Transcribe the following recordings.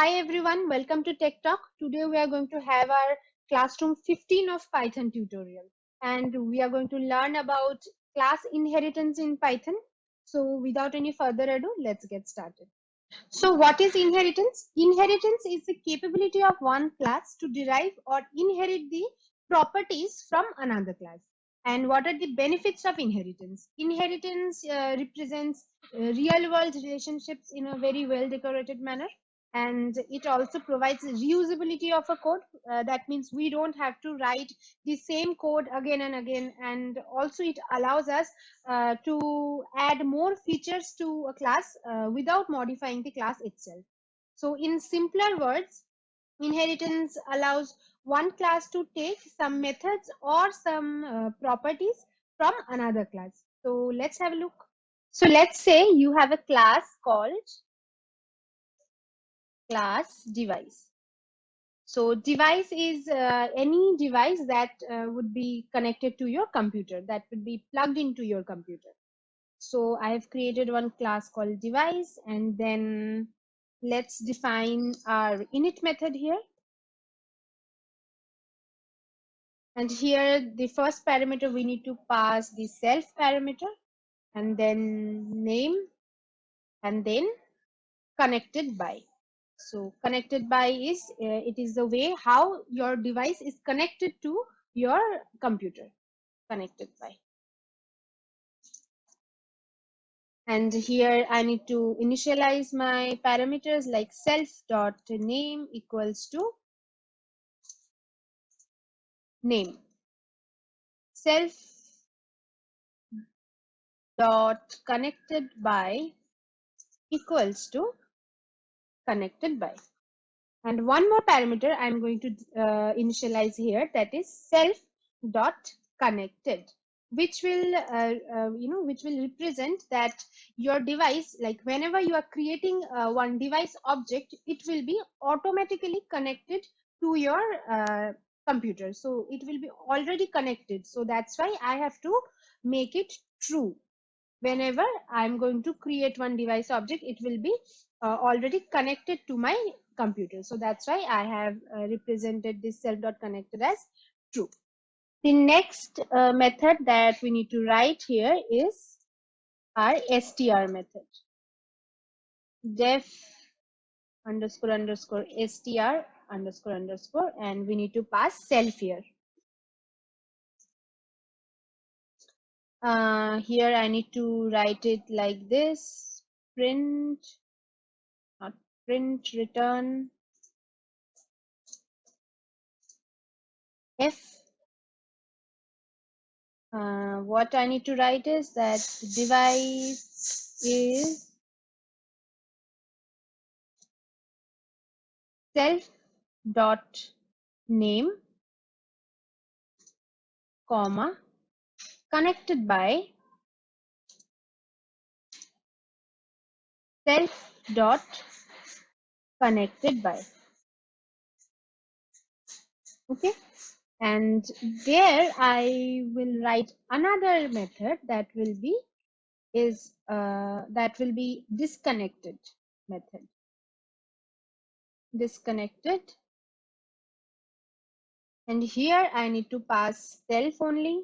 Hi everyone, welcome to Tech Talk. Today we are going to have our classroom 15 of Python tutorial, and we are going to learn about class inheritance in Python. So without any further ado, let's get started. So what is inheritance? Inheritance is the capability of one class to derive or inherit the properties from another class. And what are the benefits of inheritance? Inheritance represents real world relationships in a very well decorated manner, and it also provides reusability of a code. That means we don't have to write the same code again and again, and also it allows us to add more features to a class without modifying the class itself. So in simpler words, inheritance allows one class to take some methods or some properties from another class. So let's have a look. So let's say you have a class called class device. So device is any device that would be connected to your computer, that would be plugged into your computer. So I have created one class called device, and then let's define our init method here. And here the first parameter we need to pass the self parameter, and then name, and then connected by. So connected by is it is the way how your device is connected to your computer, connected by. And here I need to initialize my parameters like self dot name equals to name, self dot connected by equals to connected by. And one more parameter I'm going to initialize here, that is self dot connected, which will which will represent that your device, like whenever you are creating one device object, it will be automatically connected to your computer. So it will be already connected. So that's why I have to make it true. Whenever I'm going to create one device object, it will be already connected to my computer. So that's why I have represented this self.connected as true. The next method that we need to write here is our str method, def underscore underscore str underscore underscore, and we need to pass self here. Here I need to write it like this: print, not print, return if what I need to write is that device is self dot name, comma, connected by self dot connected by. Okay, and there I will write another method that will be disconnected method, disconnected. And here I need to pass self only.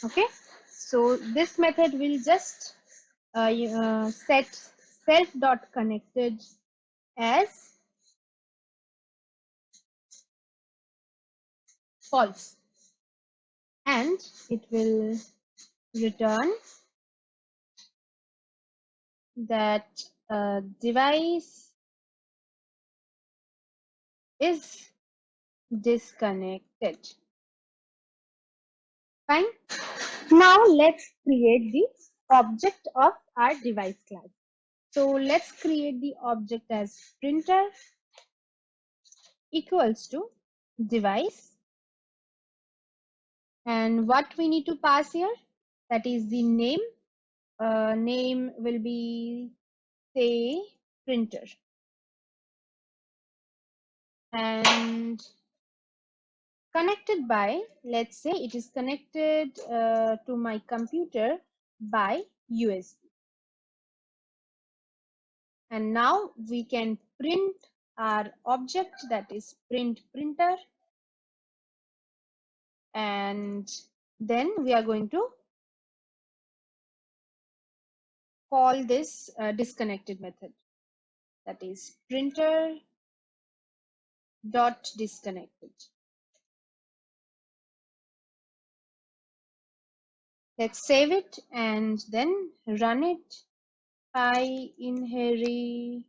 Okay, so this method will just set self dot connected as false, and it will return that device is disconnected. Fine. Now let's create the object of our device class. So let's create the object as printer equals to device, and what we need to pass here, that is the name. Name will be, say, printer, and connected by, let's say it is connected to my computer by USB. And now we can print our object, that is print printer, and then we are going to call this disconnected method, that is printer dot disconnected. Let's save it and then run it. Py inheritance.py.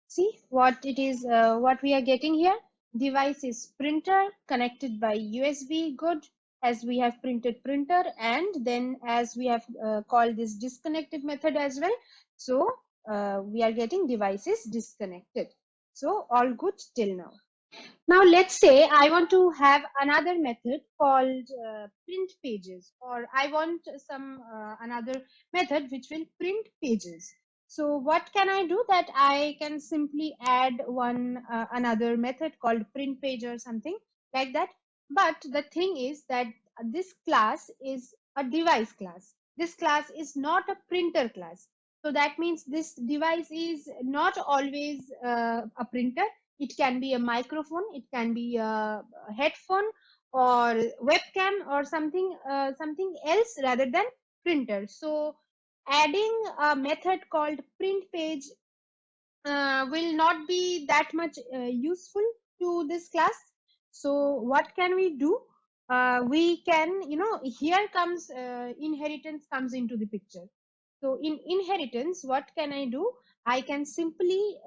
See what it is, what we are getting here. Device is printer connected by USB. Good, as we have printed printer, and then as we have called this disconnected method as well. So we are getting devices disconnected. So all good till now. Now let's say I want to have another method called print pages, or I want some another method which will print pages. So what can I do? That I can simply add one another method called print page or something like that. But the thing is that this class is a device class. This class is not a printer class. So that means this device is not always a printer. It can be a microphone, it can be a headphone or webcam or something else rather than printer. So adding a method called print page will not be that much useful to this class. So what can we do? We can, here comes inheritance comes into the picture. So in inheritance, what can I do? I can simply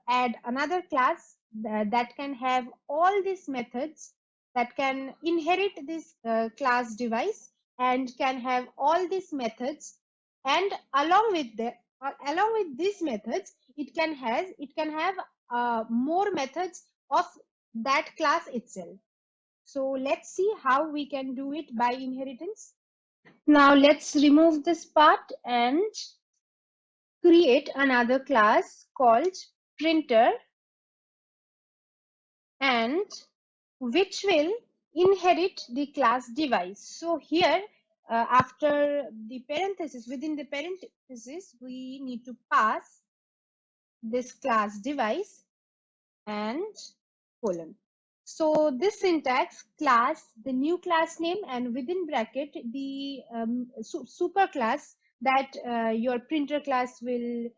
add another class that can have all these methods, that can inherit this class device and can have all these methods, and along with these methods, it can have more methods of that class itself. So let's see how we can do it by inheritance. Now let's remove this part and create another class called printer, and which will inherit the class device. So here, after the parenthesis, within the parenthesis, we need to pass this class device and colon. So this syntax, class, the new class name, and within bracket the super class that your printer class will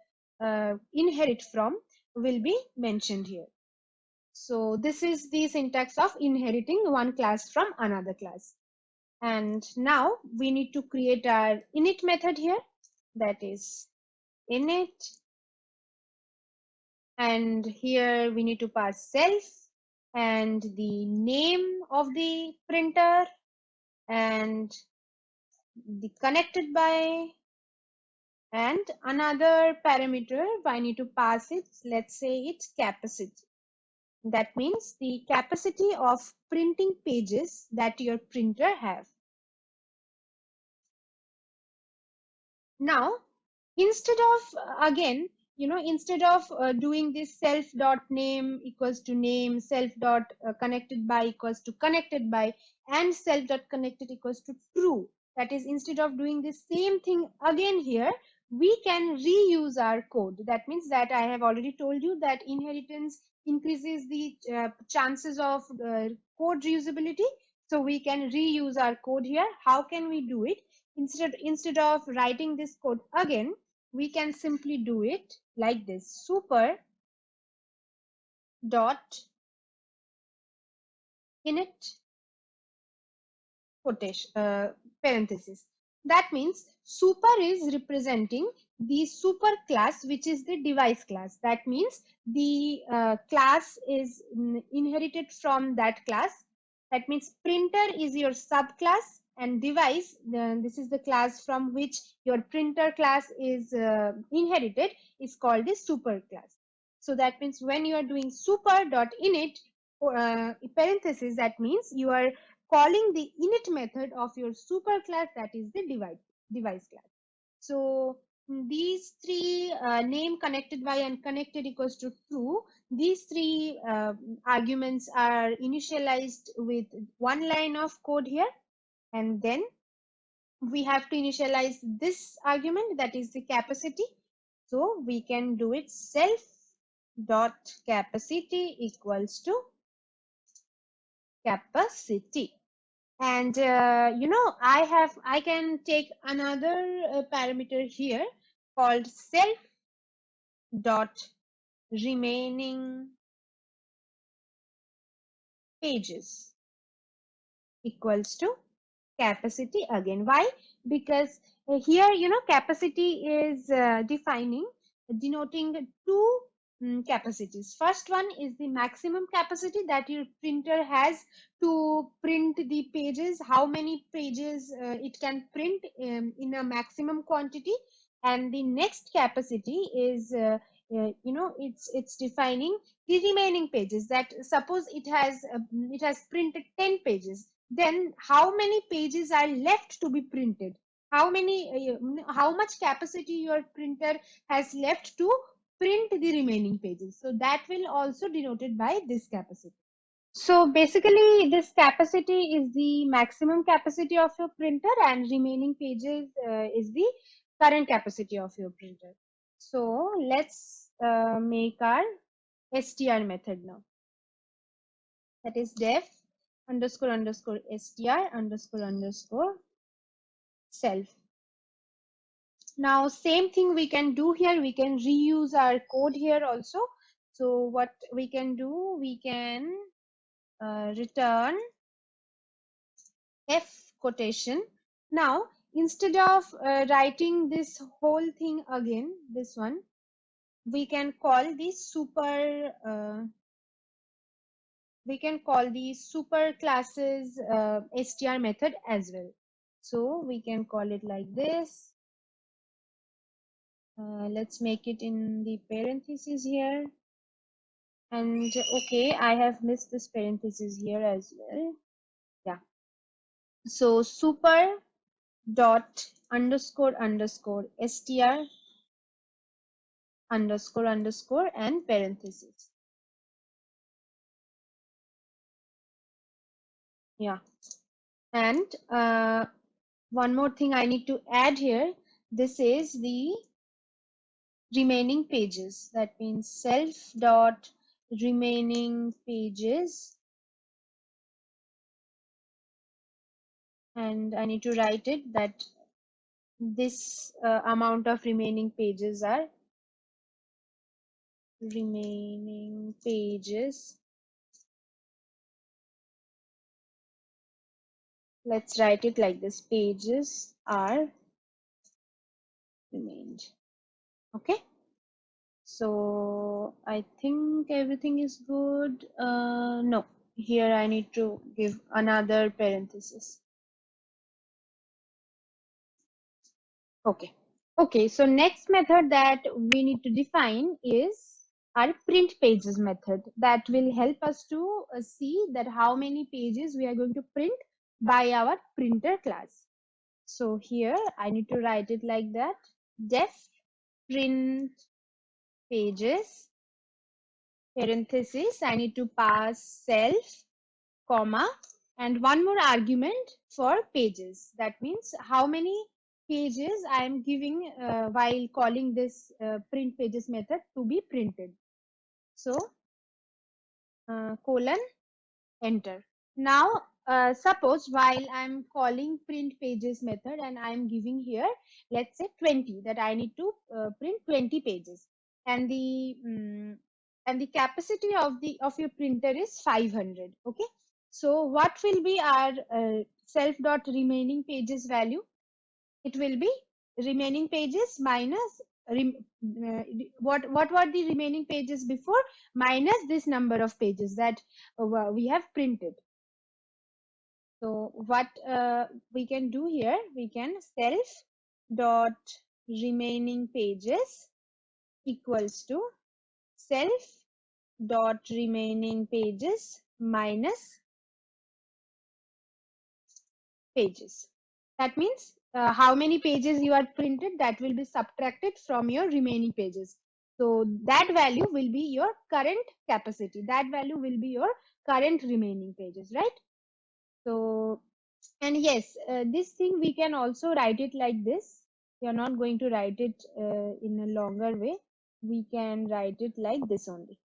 inherit from will be mentioned here. So this is the syntax of inheriting one class from another class. And now we need to create our init method here, that is init, and here we need to pass self and the name of the printer and the connected by, and another parameter I need to pass it, let's say it's capacity. That means the capacity of printing pages that your printer have. Now instead of again, instead of doing this self dot name equals to name, self dot connected by equals to connected by, and self dot connected equals to true, that is, instead of doing the same thing again here, we can reuse our code. That means that I have already told you that inheritance increases the chances of code reusability. So we can reuse our code here. How can we do it? Instead of writing this code again, we can simply do it like this: super dot init quotation parenthesis. That means super is representing the super class, which is the device class. That means the class is inherited from that class. That means printer is your subclass, and device, this is the class from which your printer class is inherited, is called the super class. So that means when you are doing super dot init parenthesis, that means you are calling the init method of your super class, that is the device class. So these three, name, connected by, and connected equals to true, these three arguments are initialized with one line of code here, and then we have to initialize this argument, that is the capacity. So we can do it self dot capacity equals to capacity. And I can take another parameter here called self dot remaining pages equals to capacity again. Why? Because here, capacity is denoting two capacities. First one is the maximum capacity that your printer has to print the pages, how many pages it can print in a maximum quantity. And the next capacity is it's defining the remaining pages, that suppose it has printed 10 pages, then how many pages are left to be printed, how much capacity your printer has left to print the remaining pages. So that will also denoted by this capacity. So basically this capacity is the maximum capacity of your printer, and remaining pages is the current capacity of your printer. So let's make our str method now. That is def underscore underscore str underscore underscore self. Now same thing we can do here, we can reuse our code here also. So what we can do, we can return f quotation. Now instead of writing this whole thing again, this one, we can call this super classes str method as well. So we can call it like this. Let's make it in the parentheses here. And okay, I have missed this parentheses here as well. Yeah. So super dot underscore underscore str underscore underscore and parentheses. Yeah. And one more thing I need to add here. This is the remaining pages. That means self dot remaining pages, and I need to write it that this amount of remaining pages are remaining pages. Let's write it like this: pages are remained. Okay. So I think everything is good. No, here I need to give another parenthesis. Okay. Okay, so next method that we need to define is our print pages method. That will help us to see that how many pages we are going to print by our printer class. So here I need to write it like that: def print pages, parenthesis, I need to pass self, comma, and one more argument for pages. That means how many pages I am giving while calling this print pages method to be printed. So colon, enter. Now suppose while I'm calling print pages method and I'm giving here, let's say 20, that I need to print 20 pages, and the capacity of your printer is 500. Okay, so what will be our self dot remaining pages value? It will be remaining pages minus rem, what were the remaining pages before, minus this number of pages that we have printed. So what we can do here, we can self dot remaining pages equals to self dot remaining pages minus pages. That means how many pages you are printed, that will be subtracted from your remaining pages. So that value will be your current capacity. That value will be your current remaining pages, right? So And yes, this thing we can also write it like this. We are not going to write it in a longer way. We can write it like this only.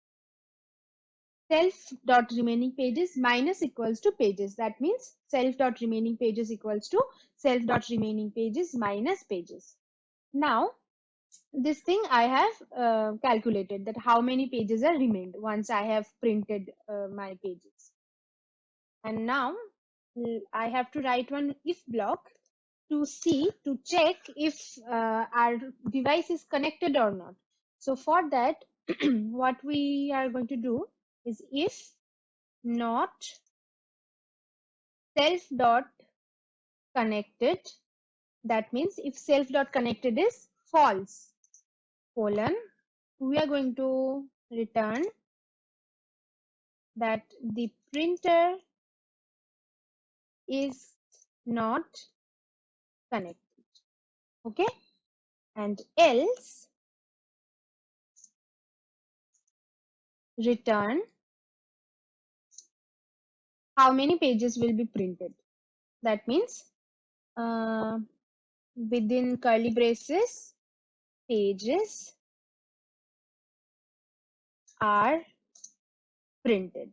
Self dot remaining pages minus equals to pages. That means self dot remaining pages equals to self dot remaining pages minus pages. Now, this thing I have calculated that how many pages are remained once I have printed my pages. And now I have to write one if block to check if our device is connected or not. So for that, what we are going to do is if not self dot connected, that means if self dot connected is false, colon, we are going to return that the printer is not connected. Okay, and else return how many pages will be printed. That means uh, within curly braces, pages are printed.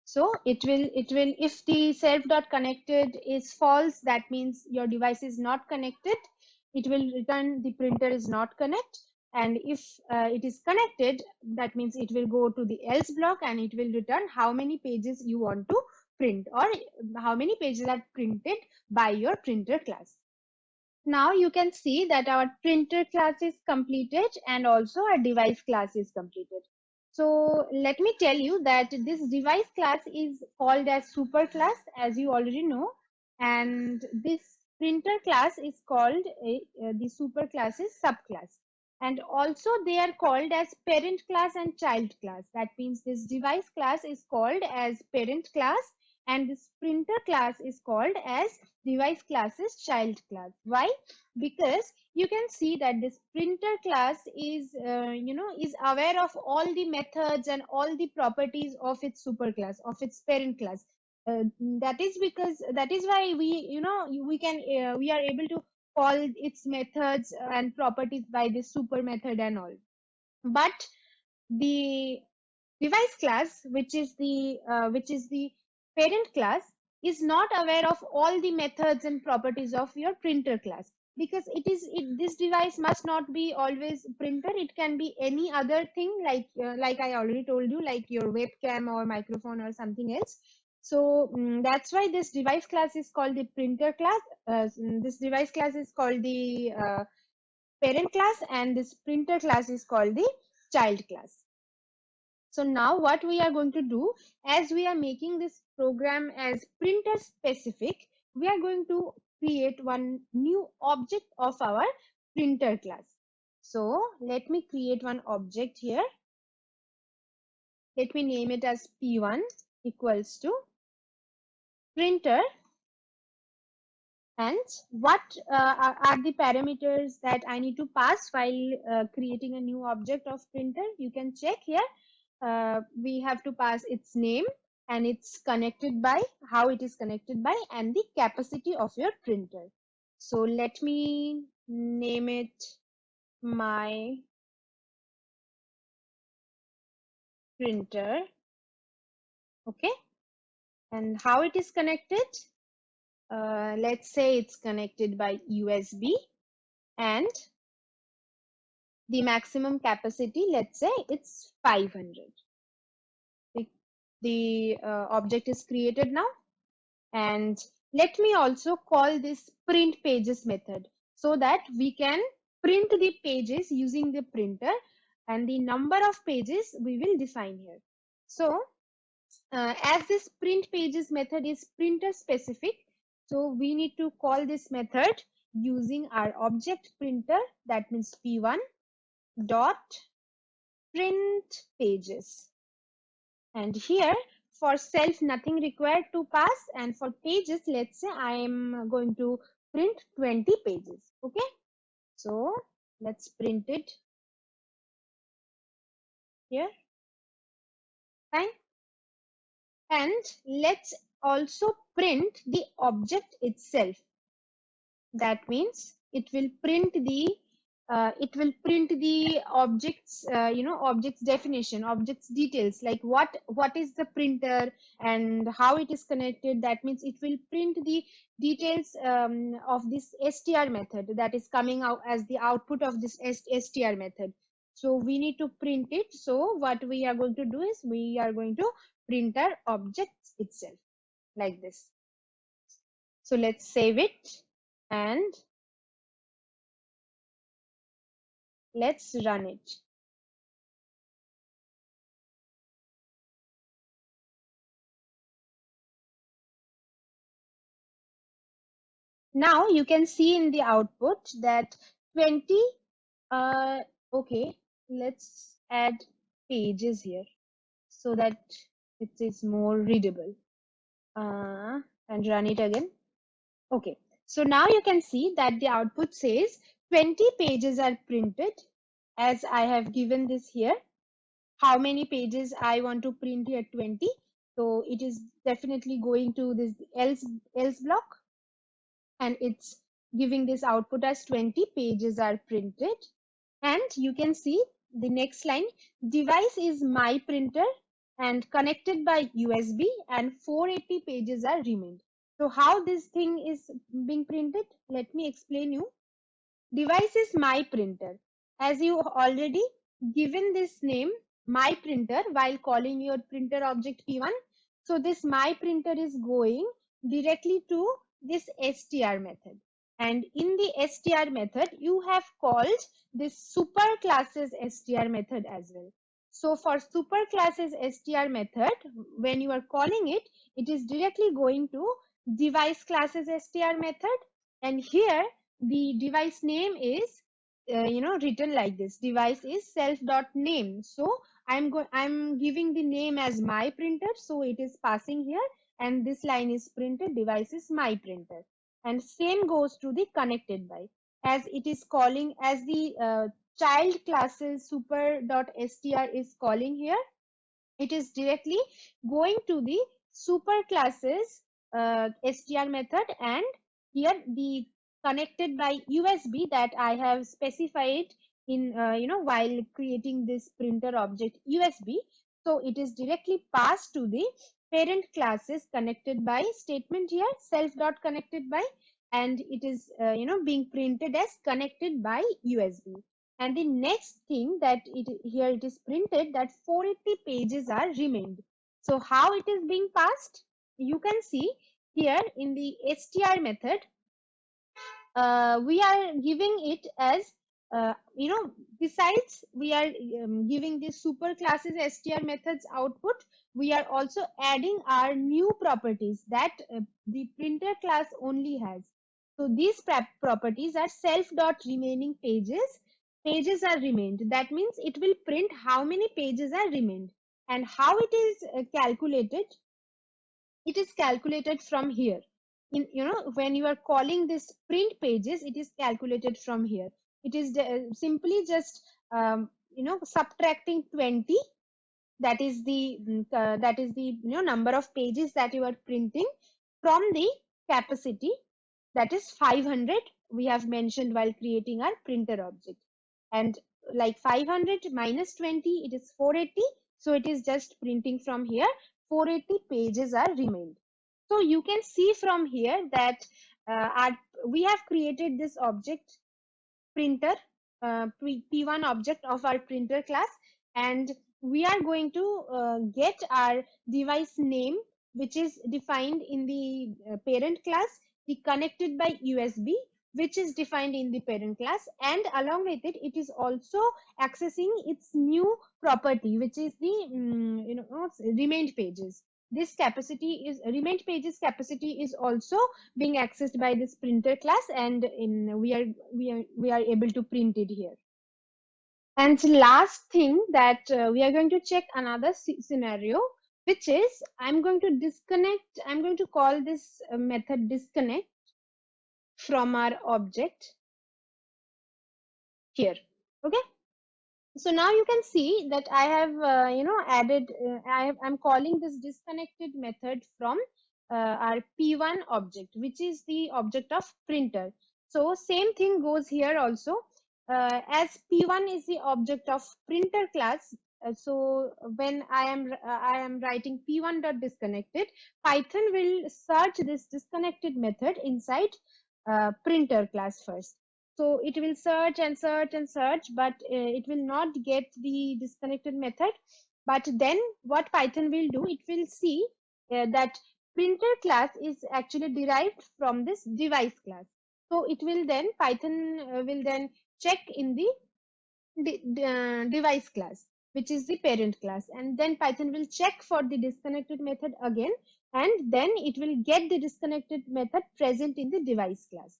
So it will if the self dot connected is false, that means your device is not connected. It will return the printer is not connect. And if it is connected, that means it will go to the else block and it will return how many pages you want to print or how many pages are printed by your printer class. Now you can see that our printer class is completed and also our device class is completed. So let me tell you that this device class is called as super class, as you already know, and this printer class is called the super class is subclass. And also they are called as parent class and child class. That means this device class is called as parent class and this printer class is called as device class is child class. Why? Because you can see that this printer class is is aware of all the methods and all the properties of its superclass, of its parent class. That is because that is why we are able to call its methods and properties by this super method and all. But the device class, which is the parent class, is not aware of all the methods and properties of your printer class, because this device must not be always printer. It can be any other thing, like I already told you, like your webcam or microphone or something else. So that's why this device class is called the printer class. This device class is called the parent class, and this printer class is called the child class. So now what we are going to do, as we are making this program as printer specific, we are going to create one new object of our printer class. So let me create one object here. Let me name it as P1 equals to printer. And what are the parameters that I need to pass while creating a new object of printer? You can check here. We have to pass its name and it's connected by, how it is connected by, and the capacity of your printer. So let me name it my printer. Okay. And how it is connected? Let's say it's connected by USB, and the maximum capacity, let's say it's 500. The object is created now, and let me also call this print pages method so that we can print the pages using the printer, and the number of pages we will define here. So as this print pages method is printer specific, so we need to call this method using our object printer, that means p1 dot print pages. And here for self nothing required to pass, and for pages, let's say I am going to print 20 pages. Okay, so let's print it here. Fine. And let's also print the object itself. That means it will print the objects, objects definition, objects details, like what is the printer and how it is connected. That means it will print the details of this str method that is coming out as the output of this str method. So we need to print it. So what we are going to do is we are going to print our objects itself like this. So let's save it and let's run it. Now you can see in the output that 20, uh, okay, let's add pages here so that it is more readable. And run it again. Okay, so now you can see that the output says 20 pages are printed, as I have given this here. How many pages I want to print here? 20. So it is definitely going to this else block, and it's giving this output as 20 pages are printed. And you can see the next line, device is my printer and connected by USB, and 480 pages are remained. So how this thing is being printed, let me explain you. Device is my printer. As you already given this name, my printer, while calling your printer object P1. So this my printer is going directly to this str method. And in the str method, you have called this super classes str method as well. So for super classes str method, when you are calling it, it is directly going to device classes str method. And here the device name is written like this. Device is self.name. So I'm giving the name as my printer, so it is passing here, and this line is printed, device is my printer. And same goes to the connected by, as it is calling as the child classes super.str is calling here. It is directly going to the super classes str method, and here the connected by USB that I have specified in while creating this printer object USB. So it is directly passed to the parent classes connected by statement here, self dot connected by, and it is being printed as connected by USB. And the next thing that here it is printed that 480 pages are remained. So how it is being passed? You can see here in the str method, we are giving it as besides we are giving the super classes str methods output, we are also adding our new properties that the printer class only has. So these properties are self dot remaining pages. Pages are remained, that means it will print how many pages are remained. And how it is calculated, it is calculated from here. In when you are calling this print pages, it is calculated from here. It is simply just subtracting 20. That is the number of pages that you are printing from the capacity, that is 500, we have mentioned while creating our printer object. And like 500 minus 20, it is 480. So it is just printing from here, 480 pages are remained. So you can see from here that we have created this object printer, P1 object of our printer class, and we are going to get our device name, which is defined in the parent class, the connected by USB, which is defined in the parent class, and along with it, it is also accessing its new property, which is the remained pages. This capacity is remained pages capacity is also being accessed by this printer class, and we are able to print it here. And last thing that we are going to check another scenario, which is I'm going to call this method disconnect from our object here. Okay, So now you can see that I have added I'm calling this disconnected method from our p1 object, which is the object of printer. So same thing goes here also. As p1 is the object of printer class, so when I am writing p1 dot disconnected, Python will search this disconnected method inside printer class first. So it will search and search and search, but it will not get the disconnected method. But then what Python will do, it will see that printer class is actually derived from this device class. So it will then, Python will then check in the device class, which is the parent class, and then Python will check for the disconnected method again, and then it will get the disconnected method present in the device class.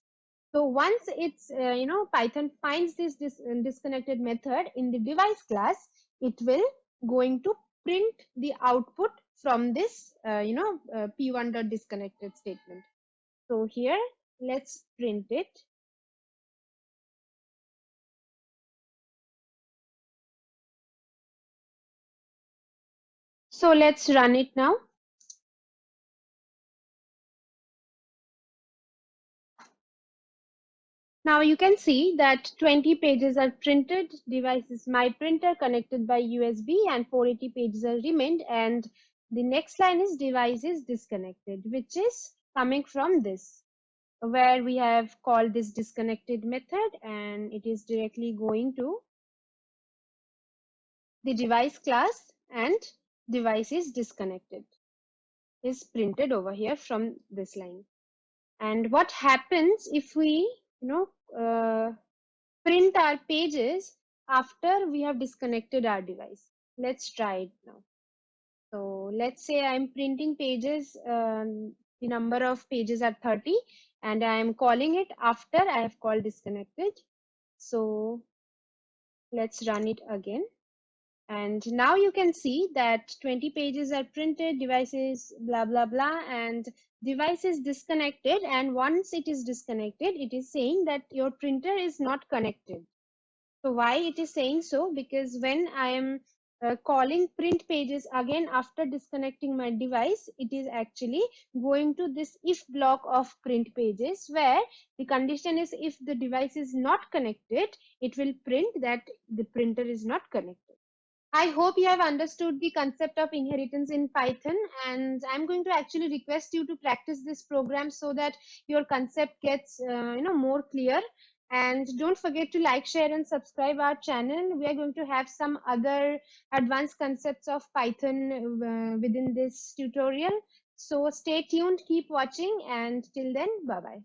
So once it's Python finds this disconnected method in the device class, it will going to print the output from this p1 dot disconnected statement. So here let's print it. So let's run it now. Now you can see that 20 pages are printed, device is my printer connected by USB, and 480 pages are remained, and the next line is device is disconnected, which is coming from this, where we have called this disconnected method, and it is directly going to the device class, and device is disconnected is printed over here from this line. And what happens if we print our pages after we have disconnected our device? Let's try it now. So let's say I'm printing pages, the number of pages are 30, and I am calling it after I have called disconnected. So let's run it again. And now you can see that 20 pages are printed, devices, blah, blah, blah, and device is disconnected. And once it is disconnected, it is saying that your printer is not connected. So why it is saying so? Because when I am calling print pages again after disconnecting my device, it is actually going to this if block of print pages, where the condition is if the device is not connected, it will print that the printer is not connected. I hope you have understood the concept of inheritance in Python, and I'm going to actually request you to practice this program so that your concept gets more clear. And don't forget to like, share, and subscribe our channel. We are going to have some other advanced concepts of Python within this tutorial. So stay tuned, keep watching, and till then, bye bye.